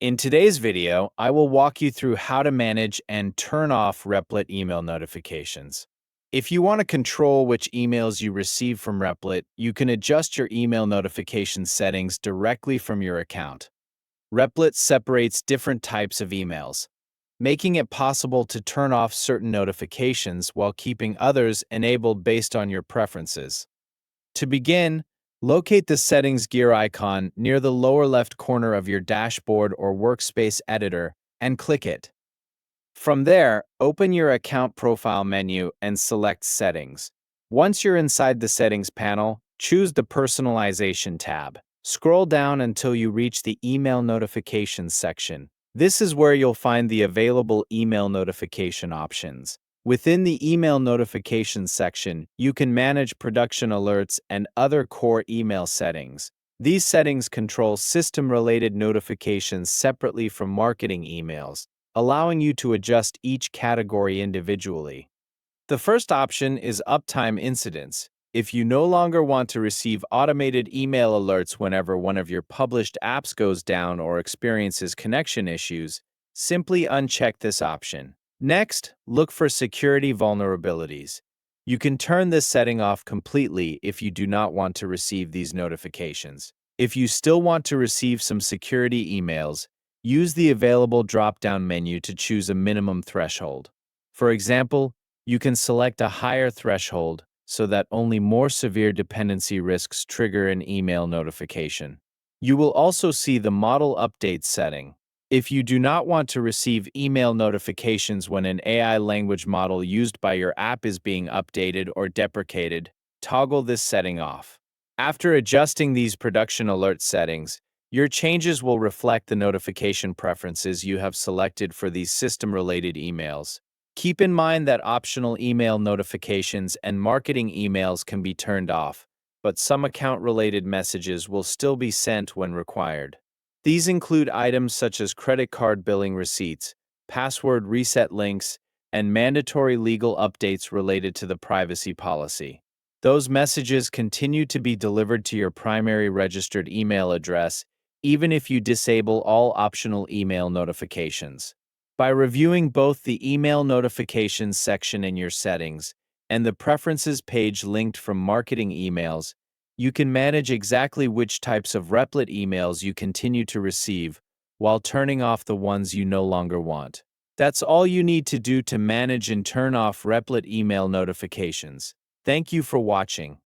In today's video, I will walk you through how to manage and turn off Replit email notifications. If you want to control which emails you receive from Replit, you can adjust your email notification settings directly from your account. Replit separates different types of emails, making it possible to turn off certain notifications while keeping others enabled based on your preferences. To begin, locate the settings gear icon near the lower left corner of your dashboard or workspace editor and click it. From there, open your account profile menu and select Settings. Once you're inside the Settings panel, choose the Personalization tab. Scroll down until you reach the Email Notifications section. This is where you'll find the available email notification options. Within the email notifications section, you can manage production alerts and other core email settings. These settings control system-related notifications separately from marketing emails, allowing you to adjust each category individually. The first option is Uptime Incidents. If you no longer want to receive automated email alerts whenever one of your published apps goes down or experiences connection issues, simply uncheck this option. Next, look for security vulnerabilities. You can turn this setting off completely if you do not want to receive these notifications. If you still want to receive some security emails, use the available drop-down menu to choose a minimum threshold. For example, you can select a higher threshold so that only more severe dependency risks trigger an email notification. You will also see the Model Updates setting. If you do not want to receive email notifications when an AI language model used by your app is being updated or deprecated, toggle this setting off. After adjusting these production alert settings, your changes will reflect the notification preferences you have selected for these system-related emails. Keep in mind that optional email notifications and marketing emails can be turned off, but some account-related messages will still be sent when required. These include items such as credit card billing receipts, password reset links, and mandatory legal updates related to the privacy policy. Those messages continue to be delivered to your primary registered email address, even if you disable all optional email notifications. By reviewing both the email notifications section in your settings and the preferences page linked from marketing emails, you can manage exactly which types of Replit emails you continue to receive while turning off the ones you no longer want. That's all you need to do to manage and turn off Replit email notifications. Thank you for watching.